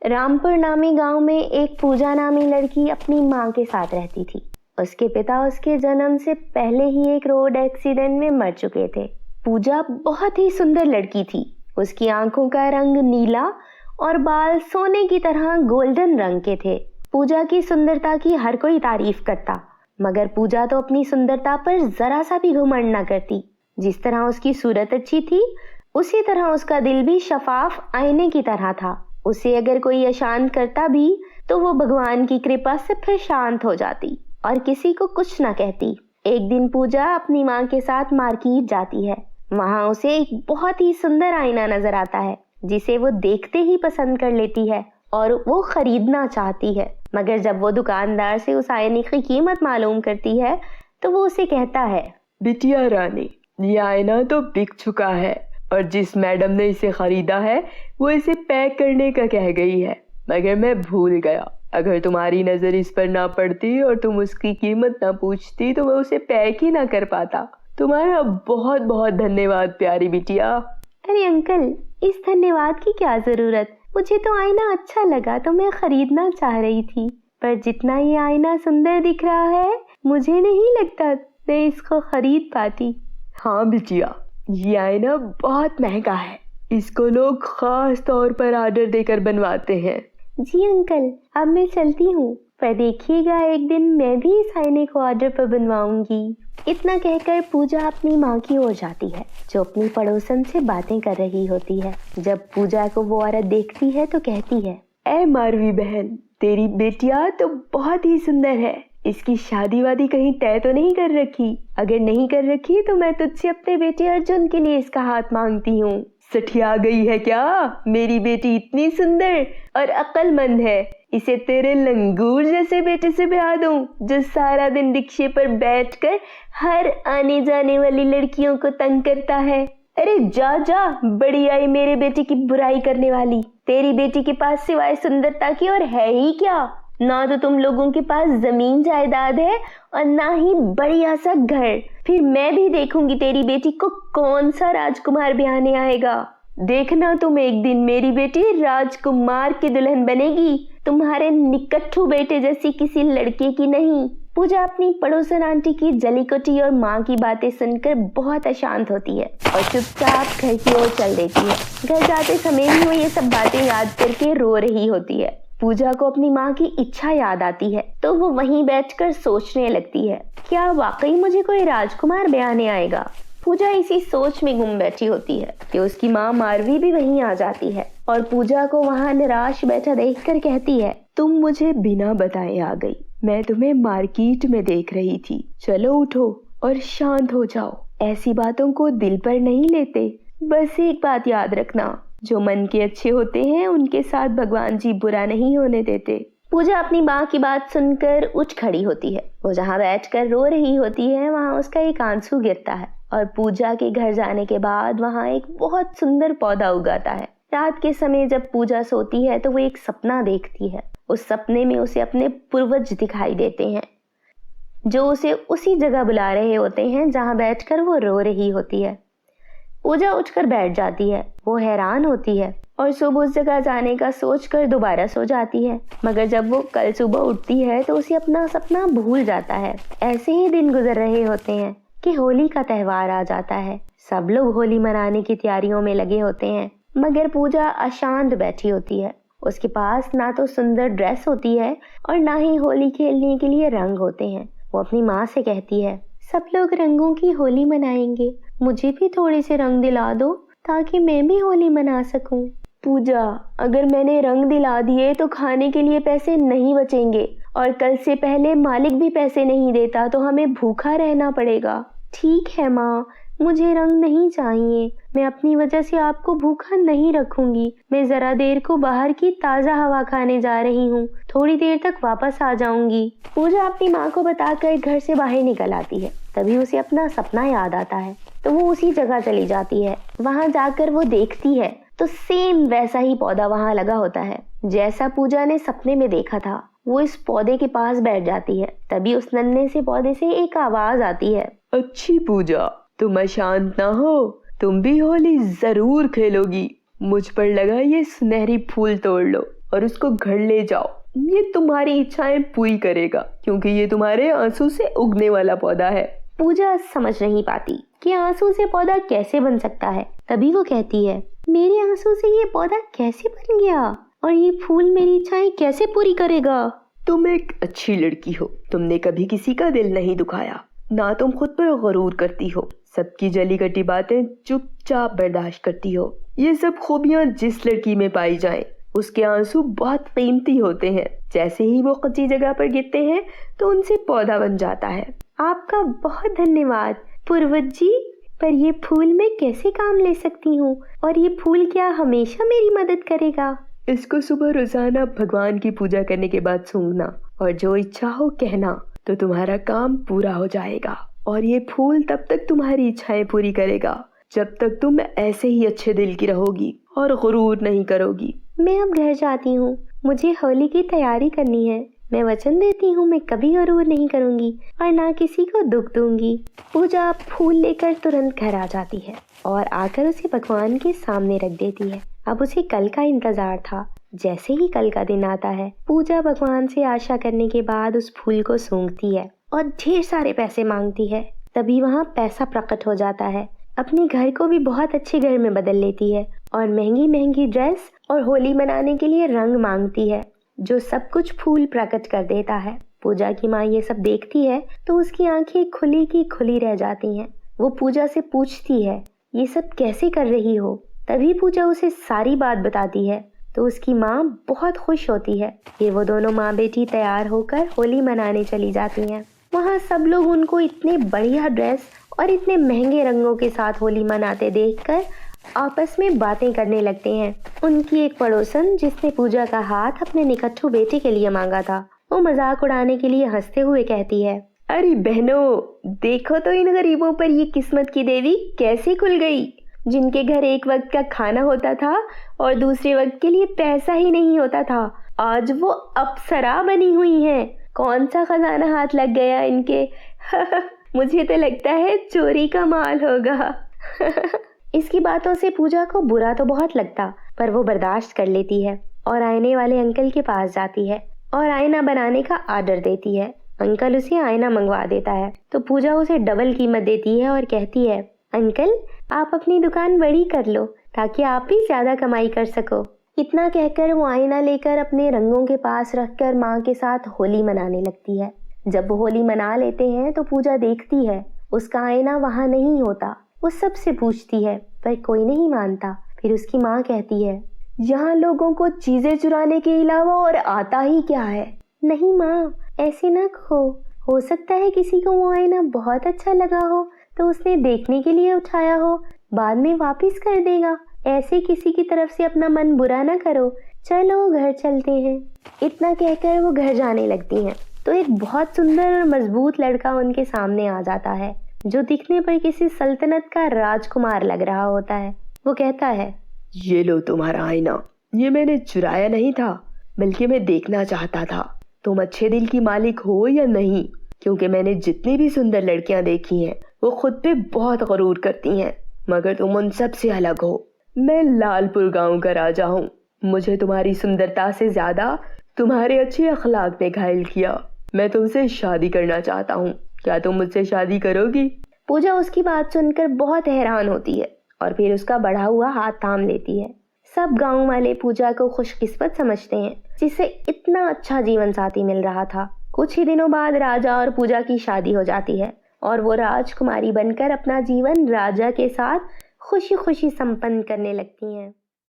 रामपुर नामी गांव में एक पूजा नामी लड़की अपनी माँ के साथ रहती थी। उसके पिता उसके जन्म से पहले ही एक रोड एक्सीडेंट में मर चुके थे। पूजा बहुत ही सुंदर लड़की थी। उसकी आंखों का रंग नीला और बाल सोने की तरह गोल्डन रंग के थे। पूजा की सुंदरता की हर कोई तारीफ करता, मगर पूजा तो अपनी सुंदरता पर जरा सा भी घमंड न करती। जिस तरह उसकी सूरत अच्छी थी, उसी तरह उसका दिल भी शफाफ आईने की तरह था। उसे अगर कोई अशांत करता भी तो वो भगवान की कृपा से फिर शांत हो जाती और किसी को कुछ न कहती। एक दिन पूजा अपनी माँ के साथ मार्केट जाती है। वहाँ उसे एक बहुत ही सुंदर आईना नजर आता है, जिसे वो देखते ही पसंद कर लेती है और वो खरीदना चाहती है। मगर जब वो दुकानदार से उस आईने की कीमत मालूम करती है तो वो उसे कहता है, बिटिया रानी, ये आईना तो बिक चुका है और जिस मैडम ने इसे खरीदा है वो इसे पैक करने का कह गई है, मगर मैं भूल गया। अगर तुम्हारी नजर इस पर ना पड़ती और तुम उसकी कीमत ना पूछती तो मैं उसे पैक ही ना कर पाता। तुम्हारा बहुत बहुत धन्यवाद प्यारी बिटिया। अरे अंकल, इस धन्यवाद की क्या जरूरत। मुझे तो आईना अच्छा लगा तो मैं खरीदना चाह रही थी, पर जितना ये आईना सुंदर दिख रहा है मुझे नहीं लगता मैं इसको खरीद पाती। हाँ बिटिया, ये आईना बहुत महंगा है। इसको लोग खास तौर पर ऑर्डर देकर बनवाते हैं। जी अंकल, अब मैं चलती हूँ, पर देखिएगा एक दिन मैं भी इस आईने को ऑर्डर पर बनवाऊंगी। इतना कहकर पूजा अपनी माँ की ओर जाती है, जो अपनी पड़ोसन से बातें कर रही होती है। जब पूजा को वो औरत देखती है तो कहती है, ऐ मारवी बहन, तेरी बेटिया तो बहुत ही सुंदर है। इसकी शादी वादी कहीं तय तो नहीं कर रखी? अगर नहीं कर रखी तो मैं तुझसे अपने बेटे अर्जुन के लिए इसका हाथ मांगती हूँ। सठिया गई है क्या? मेरी बेटी इतनी सुंदर और अक्लमंद है, इसे तेरे लंगूर जैसे बेटे से ब्याह दूं, जो सारा दिन रिक्शे पर बैठकर हर आने जाने वाली लड़कियों को तंग करता है। अरे जा जा, बड़ी आई मेरे बेटे की बुराई करने वाली। तेरी बेटी के पास सिवाय सुंदरता की और है ही क्या? ना तो तुम लोगों के पास जमीन जायदाद है और ना ही बढ़िया सा घर। फिर मैं भी देखूंगी तेरी बेटी को कौन सा राजकुमार ब्याहने आएगा। देखना तुम एक दिन मेरी बेटी राजकुमार की दुल्हन बनेगी, तुम्हारे निकट्ठू बेटे जैसी किसी लड़के की नहीं। पूजा अपनी पड़ोसन आंटी की जलीकटी और माँ की बातें सुनकर बहुत अशांत होती है और चुपचाप घर की ओर चल देती है। घर जाते समय भी वो ये सब बातें याद करके रो रही होती है। पूजा को अपनी माँ की इच्छा याद आती है तो वो वहीं बैठकर सोचने लगती है, क्या वाकई मुझे कोई राजकुमार ब्याहने आएगा? पूजा इसी सोच में गुम बैठी होती है कि उसकी माँ मारवी भी वहीं आ जाती है और पूजा को वहाँ निराश बैठा देखकर कहती है, तुम मुझे बिना बताए आ गई। मैं तुम्हें मार्केट में देख रही थी। चलो उठो और शांत हो जाओ। ऐसी बातों को दिल पर नहीं लेते। बस एक बात याद रखना, जो मन के अच्छे होते हैं उनके साथ भगवान जी बुरा नहीं होने देते। पूजा अपनी माँ की बात सुनकर उठ खड़ी होती है। वो जहाँ बैठकर रो रही होती है वहाँ उसका एक आंसू गिरता है और पूजा के घर जाने के बाद वहाँ एक बहुत सुंदर पौधा उगाता है। रात के समय जब पूजा सोती है तो वो एक सपना देखती है। उस सपने में उसे अपने पूर्वज दिखाई देते हैं, जो उसे उसी जगह बुला रहे होते हैं जहाँ बैठकर वो रो रही होती है। पूजा उठकर बैठ जाती है। वो हैरान होती है और सुबह उस जगह जाने का सोचकर दोबारा सो जाती है। मगर जब वो कल सुबह उठती है तो उसे अपना सपना भूल जाता है। ऐसे ही दिन गुजर रहे होते हैं कि होली का त्योहार आ जाता है। सब लोग होली मनाने की तैयारियों में लगे होते हैं, मगर पूजा अशांत बैठी होती है। उसके पास ना तो सुंदर ड्रेस होती है और ना ही होली खेलने के लिए रंग होते हैं। वो अपनी माँ से कहती है, सब लोग रंगों की होली मनाएंगे, मुझे भी थोड़े से रंग दिला दो ताकि मैं भी होली मना सकूं। पूजा, अगर मैंने रंग दिला दिए तो खाने के लिए पैसे नहीं बचेंगे और कल से पहले मालिक भी पैसे नहीं देता तो हमें भूखा रहना पड़ेगा। ठीक है माँ, मुझे रंग नहीं चाहिए। मैं अपनी वजह से आपको भूखा नहीं रखूंगी। मैं जरा देर को बाहर की ताज़ा हवा खाने जा रही हूँ, थोड़ी देर तक वापस आ जाऊंगी। पूजा अपनी माँ को बताकर घर से बाहर निकल आती है। तभी उसे अपना सपना याद आता है तो वो उसी जगह चली जाती है। वहाँ जाकर वो देखती है तो सेम वैसा ही पौधा वहाँ लगा होता है जैसा पूजा ने सपने में देखा था। वो इस पौधे के पास बैठ जाती है। तभी उस नन्हे से पौधे से एक आवाज आती है, अच्छी पूजा, तुम अशांत ना हो, तुम भी होली जरूर खेलोगी। मुझ पर लगा ये सुनहरी फूल तोड़ लो। और उसको घर ले जाओ। ये तुम्हारी इच्छाएं पूरी करेगा, क्योंकि ये तुम्हारे आंसू से उगने वाला पौधा है। पूजा समझ नहीं पाती कि आंसू से पौधा कैसे बन सकता है। तभी वो कहती है, मेरे आंसू से ये पौधा कैसे बन गया और ये फूल मेरी इच्छाएं कैसे पूरी करेगा? तुम एक अच्छी लड़की हो, तुमने कभी किसी का दिल नहीं दुखाया, ना तुम खुद पर गरूर करती हो, सबकी जली कटी बातें चुपचाप बर्दाश्त करती हो। ये सब खूबियां जिस लड़की में पाई जाएं, उसके आंसू बहुत कीमती होते हैं। जैसे ही वो कच्ची जगह पर गिरते हैं तो उनसे पौधा बन जाता है। आपका बहुत धन्यवाद पूर्वज जी, पर ये फूल मैं कैसे काम ले सकती हूँ और ये फूल क्या हमेशा मेरी मदद करेगा? इसको सुबह रोजाना भगवान की पूजा करने के बाद सूंघना और जो इच्छा हो कहना, तो तुम्हारा काम पूरा हो जाएगा। और ये फूल तब तक तुम्हारी इच्छाएं पूरी करेगा जब तक तुम ऐसे ही अच्छे दिल की रहोगी और गुरूर नहीं करोगी। मैं अब घर जाती हूँ, मुझे होली की तैयारी करनी है। मैं वचन देती हूँ मैं कभी गुरूर नहीं करूँगी और ना किसी को दुख दूंगी। पूजा फूल लेकर तुरंत घर आ जाती है और आकर उसे भगवान के सामने रख देती है। अब उसे कल का इंतजार था। जैसे ही कल का दिन आता है, पूजा भगवान से आशा करने के बाद उस फूल को सूंघती है और ढेर सारे पैसे मांगती है। तभी वहाँ पैसा प्रकट हो जाता है। अपने घर को भी बहुत अच्छे घर में बदल लेती है और महंगी महंगी ड्रेस और होली मनाने के लिए रंग मांगती है, जो सब कुछ फूल प्रकट कर देता है। पूजा की माँ ये सब देखती है तो उसकी आंखें खुली की खुली रह जाती हैं। वो पूजा से पूछती है, ये सब कैसे कर रही हो? तभी पूजा उसे सारी बात बताती है तो उसकी माँ बहुत खुश होती है कि वो दोनों माँ बेटी तैयार होकर होली मनाने चली जाती हैं। वहाँ सब लोग उनको इतने बढ़िया ड्रेस और इतने महंगे रंगों के साथ होली मनाते देखकर आपस में बातें करने लगते हैं। उनकी एक पड़ोसन जिसने पूजा का हाथ अपने निकट्ठू बेटे के लिए मांगा था, वो मजाक उड़ाने के लिए हंसते हुए कहती है, अरे बहनों, देखो तो इन गरीबों पर ये किस्मत की देवी कैसे खुल गई, जिनके घर एक वक्त का खाना होता था और दूसरे वक्त के लिए पैसा ही नहीं होता था, आज वो अप्सरा बनी हुई हैं। कौन सा खजाना हाथ लग गया इनके? मुझे तो लगता है चोरी का माल होगा। इसकी बातों से पूजा को बुरा तो बहुत लगता, पर वो बर्दाश्त कर लेती है और आईने वाले अंकल के पास जाती है और आईना बनाने का आर्डर देती है। अंकल उसे आईना मंगवा देता है तो पूजा उसे डबल कीमत देती है और कहती है, अंकल आप अपनी दुकान बड़ी कर लो ताकि आप भी ज्यादा कमाई कर सको। इतना कहकर वो आईना लेकर अपने रंगों के पास रखकर माँ के साथ होली मनाने लगती है। जब वो होली मना लेते हैं तो पूजा देखती है उसका आईना वहाँ नहीं होता। वो सबसे पूछती है पर कोई नहीं मानता। फिर उसकी माँ कहती है, यहाँ लोगों को चीजें चुराने के अलावा और आता ही क्या है? नहीं माँ, ऐसे ना कहो। हो सकता है किसी को वो आईना बहुत अच्छा लगा हो तो उसने देखने के लिए उठाया हो, बाद में वापस कर देगा। ऐसे किसी की तरफ से अपना मन बुरा ना करो, चलो घर चलते हैं। इतना कहकर वो घर जाने लगती हैं तो एक बहुत सुंदर और मजबूत लड़का उनके सामने आ जाता है, जो दिखने पर किसी सल्तनत का राजकुमार लग रहा होता है। वो कहता है, ये लो तुम्हारा आईना। ये मैंने चुराया नहीं था, बल्कि मैं देखना चाहता था तुम अच्छे दिल की मालिक हो या नहीं, क्योंकि मैंने जितनी भी सुंदर लड़कियां देखी हैं वो खुद पे बहुत गरूर करती हैं, मगर तुम उन सब से अलग हो। मैं लालपुर गांव का राजा हूँ। मुझे तुम्हारी सुंदरता से ज्यादा तुम्हारे अच्छे अखलाक ने घायल किया। मैं तुमसे शादी करना चाहता हूँ, क्या तुम मुझसे शादी करोगी? पूजा उसकी बात सुनकर बहुत हैरान होती है और फिर उसका बढ़ा हुआ हाथ थाम लेती है। सब गांव वाले पूजा को खुशकिस्मत समझते हैं जिसे इतना अच्छा जीवन साथी मिल रहा था। कुछ ही दिनों बाद राजा और पूजा की शादी हो जाती है और वो राजकुमारी बनकर अपना जीवन राजा के साथ खुशी खुशी संपन्न करने लगती हैं।